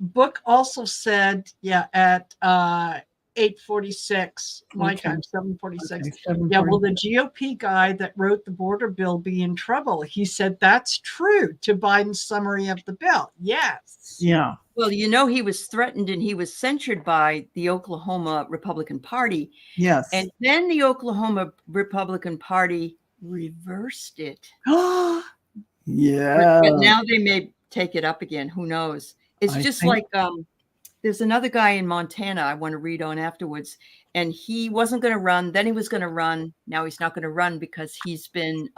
Book also said, at 8:46 my time, 7:46. Yeah, will the GOP guy that wrote the border bill be in trouble? He said that's true to Biden's summary of the bill. Yes. Yeah. Well, you know, he was threatened and he was censured by the Oklahoma Republican Party. Yes. And then the Oklahoma Republican Party reversed it. Yeah. But now they may take it up again. Who knows? It's just like there's another guy in Montana I want to read on afterwards, and he wasn't going to run. Then he was going to run. Now he's not going to run because he's been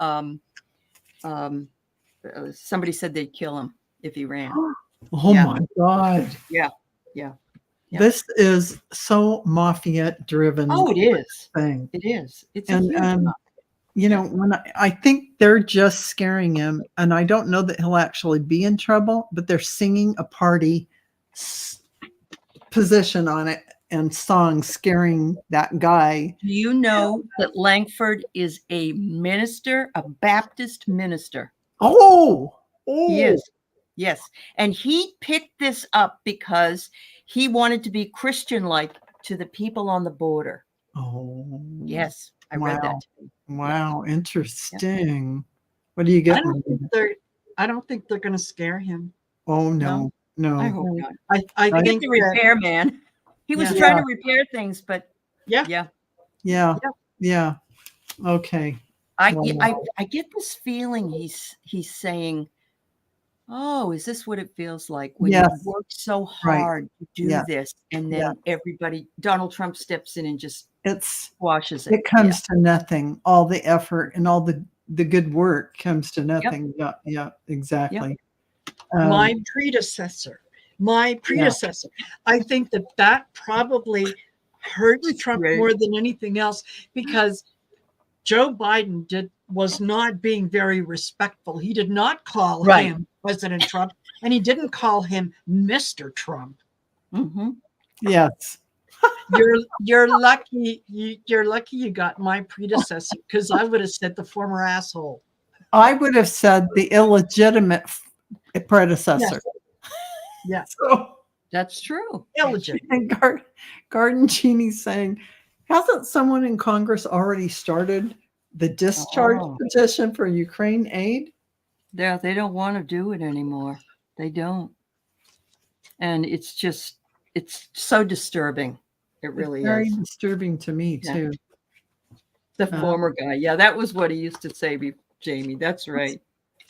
somebody said they'd kill him if he ran. Oh my God. Yeah. This is so mafia driven. Oh, it is. Thing. It is. It's you know, when I think they're just scaring him, and I don't know that he'll actually be in trouble, but they're singing a party position on it and songs scaring that guy. Do you know that Langford is a minister, a Baptist minister? Oh. He is. Yes. And he picked this up because he wanted to be Christian-like to the people on the border. Oh. Yes. I read that. Wow. Interesting. What do you get? I don't think they're going to scare him. Oh, no. I hope not. I think the repairman. He was trying to repair things, but Yeah. Okay. I get this feeling he's saying, oh, is this what it feels like when you work so hard to do this, and then Donald Trump steps in and just squashes it. It comes to nothing. All the effort and all the good work comes to nothing. Yeah, exactly. My predecessor. I think that probably hurts Trump more than anything else, because Joe Biden was not being very respectful. He did not call him President Trump, and he didn't call him Mr. Trump. Mm-hmm. Yes. You're lucky you got my predecessor, because I would have said the former asshole. I would have said the illegitimate predecessor. Yes. So, that's true. Illegitimate. And Garden Genie's saying, hasn't someone in Congress already started the discharge petition for Ukraine aid? Yeah, they don't want to do it anymore. They don't. And it's so disturbing. It really is. Very disturbing to me, too. The former guy. Yeah, that was what he used to say, Jamie. That's right.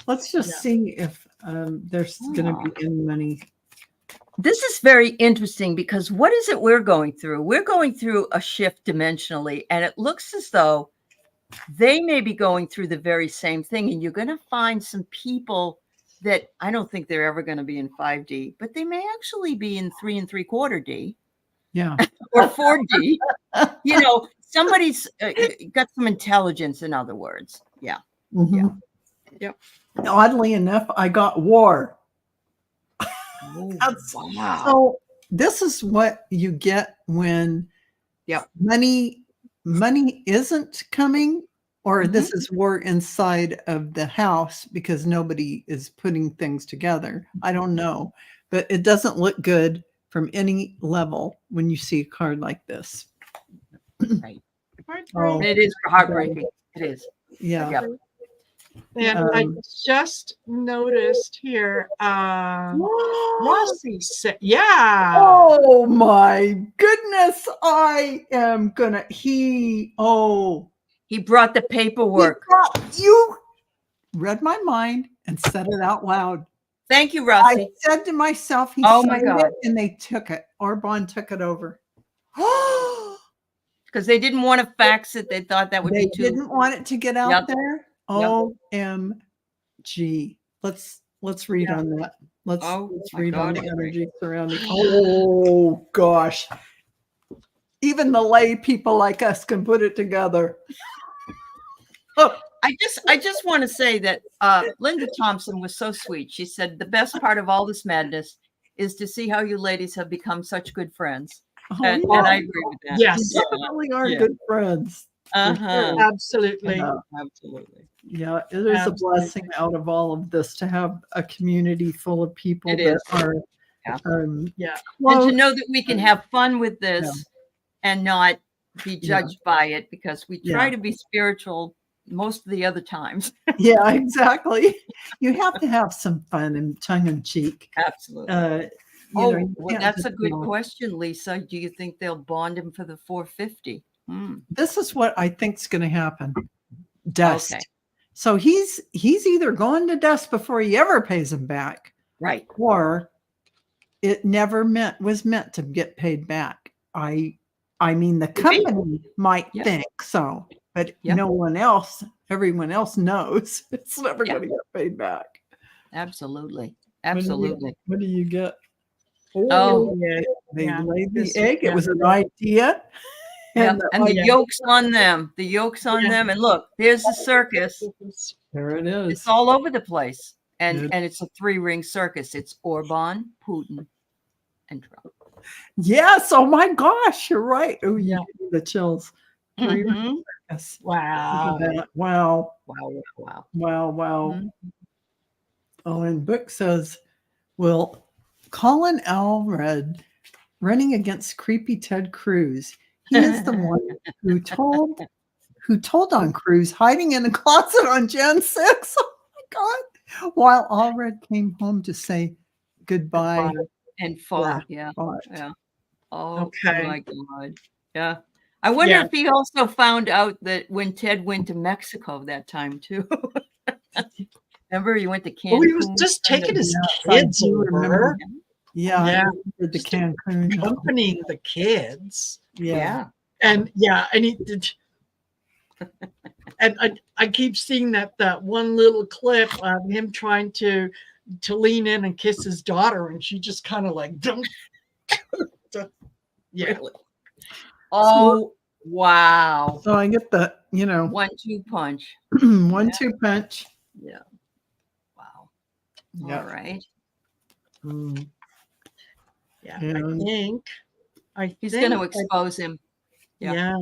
Let's just see if there's going to be any money. This is very interesting, because what is it we're going through? We're going through a shift dimensionally, and it looks as though they may be going through the very same thing. And you're going to find some people that I don't think they're ever going to be in 5D, but they may actually be in 3 3/4D. Yeah. Or 4D. You know, somebody's got some intelligence, in other words. Yeah. Mm-hmm. Yep. Oddly enough, I got war. Wow. So this is what you get when money isn't coming, or this is war inside of the house because nobody is putting things together. I don't know. but it doesn't look good from any level when you see a card like this. Right. Oh, It is heartbreaking. It is. yeah. Yep. And I just noticed here, Rossi said, yeah. Oh my goodness. He brought the paperwork. You read my mind and said it out loud. Thank you, Rossi. I said to myself, Oh my God. and they took it. Orban took it over. Because they didn't want to fax it. They thought that would be too. They didn't want it to get out there. OMG. Let's read on that. Let's read on the energy surrounding. Oh gosh. Even the lay people like us can put it together. I just want to say that Linda Thompson was so sweet. She said the best part of all this madness is to see how you ladies have become such good friends. And I agree with that. Yes, we definitely are good friends. Uh-huh. Absolutely. Absolutely. Yeah, it is a blessing out of all of this to have a community full of people are and to know that we can have fun with this and not be judged by it, because we try to be spiritual most of the other times. Yeah, exactly. You have to have some fun and tongue in cheek. Absolutely. That's a good question, Lisa. Do you think they'll bond him for the 450? This is what I think is going to happen. Dust. Okay. So he's either going to dust before he ever pays him back, right? Or it never was meant to get paid back. I mean, the company might think so, but no one else, everyone else knows it's never going to get paid back. Absolutely. What do you get? They laid the egg. It was an idea. And the yoke's on them. The yoke's on them. And look, there's the circus. There it is. It's all over the place. And it's a 3-ring circus. It's Orban, Putin, and Trump. Yes. Oh my gosh, you're right. Oh yeah, the chills. Circus. Wow. Wow. Wow. Mm-hmm. Oh, and Book says, will Colin Alred running against creepy Ted Cruz? He is the one who told on Cruz hiding in a closet on Jan 6. Oh my God. While Allred came home to say goodbye. And fought. Yeah. Oh my God. Yeah. I wonder if he also found out that when Ted went to Mexico that time too. Remember, he went to Cancun. Oh, he was just taking his kids over. Yeah. The Cancun. Accompanying the kids. Yeah. And he did. And I keep seeing that one little clip of him trying to lean in and kiss his daughter, and she just kind of like don't. Really? Oh wow! So I get the 1-2 punch. 1-2 punch. Yeah. Wow. Yeah. All right. Yeah. I think he's going to expose him. Yeah.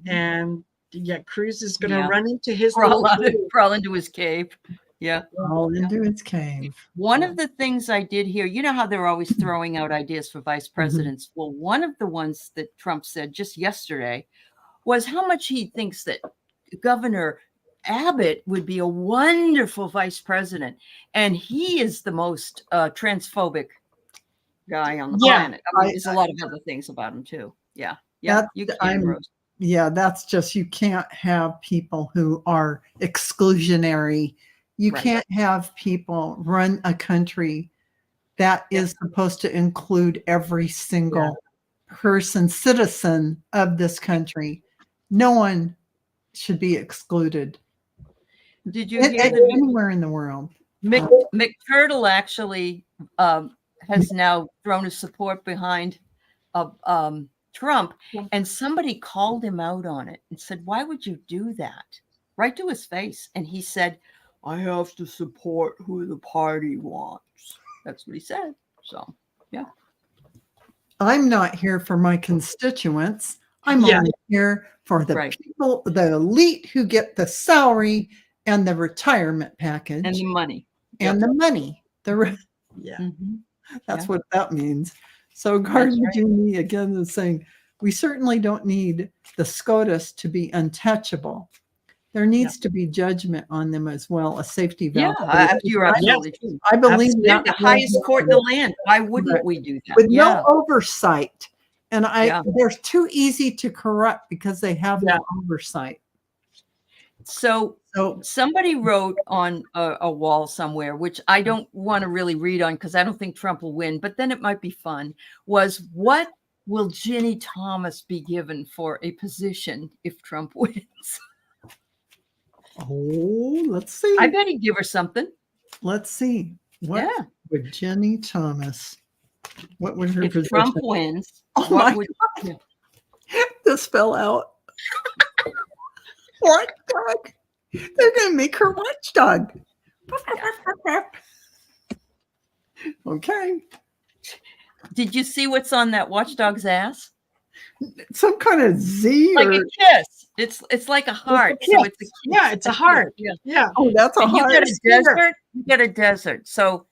And Cruz is going to run into his crawl into his cave. Yeah. Crawl into his cave. One of the things I did hear, you know how they're always throwing out ideas for vice presidents. Well, one of the ones that Trump said just yesterday was how much he thinks that Governor Abbott would be a wonderful vice president. And he is the most transphobic guy on the planet. I mean, there's a lot of other things about him too. Yeah. Yeah. That's just, you can't have people who are exclusionary. You can't have people run a country that is supposed to include every single person, citizen of this country. No one should be excluded. Did you hear anywhere in the world? McTurtle actually has now thrown his support behind Trump, and somebody called him out on it and said, "Why would you do that?" Right to his face. And he said, "I have to support who the party wants." That's what he said. So, yeah. I'm not here for my constituents. I'm only here for the people, the elite who get the salary and the retirement package and the money. And the money. That's what that means. So Garden Junie again is saying, we certainly don't need the SCOTUS to be untouchable. There needs to be judgment on them as well, a safety valve. Yeah, you're absolutely true. I believe they're the highest court in the land. Why wouldn't we do that? With no oversight. And they're too easy to corrupt because they have no oversight. So somebody wrote on a wall somewhere, which I don't want to really read on because I don't think Trump will win, but then it might be fun, was what will Ginny Thomas be given for a position if Trump wins? Oh, let's see. I bet he'd give her something. Let's see. What would Ginny Thomas, what would her if position? Trump wins, oh my God. This fell out. Watchdog. They're going to make her watchdog. Okay. Did you see what's on that watchdog's ass? Some kind of Z, like a kiss. It's like a heart. So it's a kiss. Yeah, it's a heart. Yeah. Oh, that's a heart. You get a desert. You get a desert. So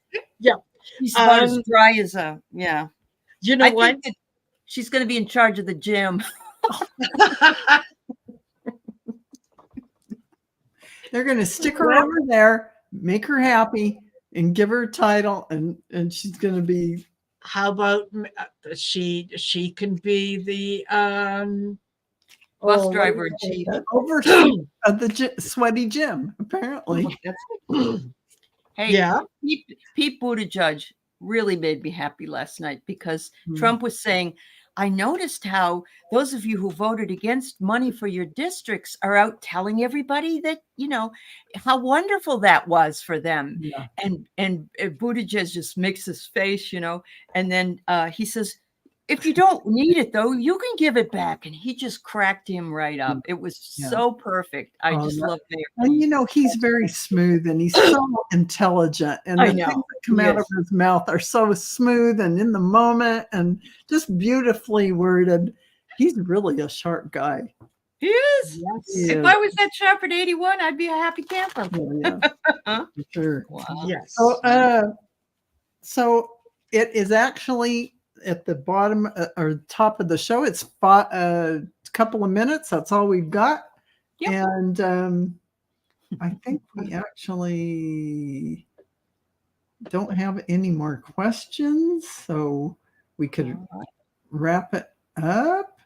she's about as dry as a You know what? She's going to be in charge of the gym. They're going to stick her over there, make her happy, and give her a title, and she's going to be. How about she can be the bus driver in chief overseer of the sweaty gym, apparently. Hey, Pete Buttigieg really made me happy last night because Trump was saying, I noticed how those of you who voted against money for your districts are out telling everybody that, how wonderful that was for them. Yeah. And Buttigieg just makes his face, and then he says, if you don't need it, though, you can give it back. And he just cracked him right up. It was so perfect. I just love Mayor. And, he's very smooth and he's so intelligent. And the things that come out of his mouth are so smooth and in the moment and just beautifully worded. He's really a sharp guy. He is. Yes. If I was that sharp at 81, I'd be a happy camper. For sure. Wow. Yes. So it is actually at the bottom or top of the show. It's a couple of minutes. That's all we've got. Yep. And I think we actually don't have any more questions, so we could wrap it up.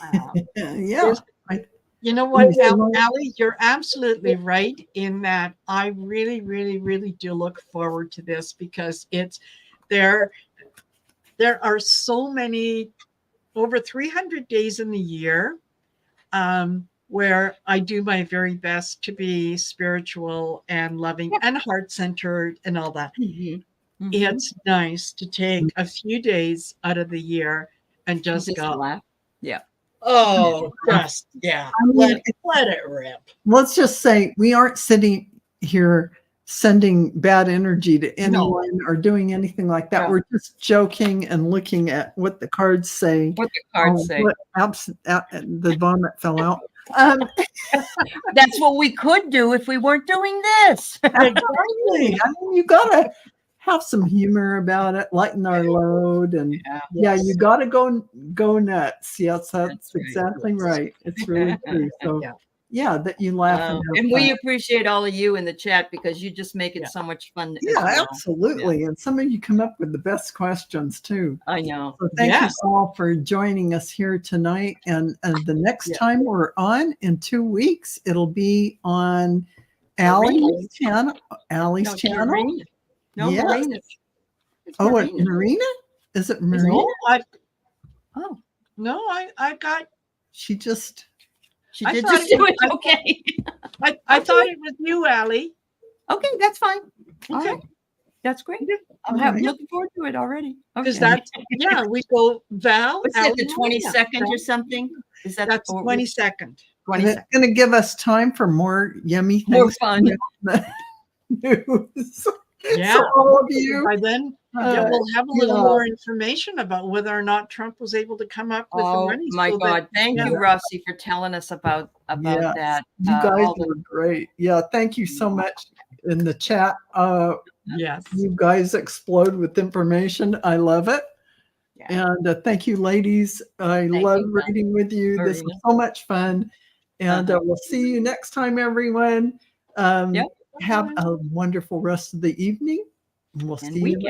Wow. You know what, Aley, you're absolutely right in that I really, really, really do look forward to this because there are so many, over 300 days in the year where I do my very best to be spiritual and loving and heart-centered and all that. Mm-hmm. It's nice to take a few days out of the year and just go. Laugh. Yeah. Oh, just, let it rip. Let's just say we aren't sitting here sending bad energy to anyone or doing anything like that. We're just joking and looking at what the cards say. What the cards say. The vomit fell out. That's what we could do if we weren't doing this. Exactly. You gotta have some humor about it, lighten our load, and you gotta go nuts. Yes, that's exactly right. It's really true. So that you laugh and we appreciate all of you in the chat because you just make it so much fun. Absolutely. And some of you come up with the best questions too. I know. So thank you all for joining us here tonight. And the next time we're on in 2 weeks, it'll be on Aley's channel. Marina. No, Marina. Marina? Is it Marina? No, I got. She did just do it. Okay. I thought it was you, Aley. Okay, that's fine. Okay. Right. That's great. I'm looking forward to it already. Because that's, we go Val. What's that, the 22nd or something? That's 22nd. It's going to give us time for more yummy things. More fun. News. Yeah. So all of you. By then, we'll have a little more information about whether or not Trump was able to come up with the money. Oh my God. Thank you, Rossi, for telling us about that. You guys were great. Yeah. Thank you so much in the chat. Yes. You guys explode with information. I love it. Yeah. And thank you, ladies. I Thank love you, reading with you. This was Marina. so much fun. And we'll see you next time, everyone. Yep. Have a wonderful rest of the evening. And we'll And see you weekend.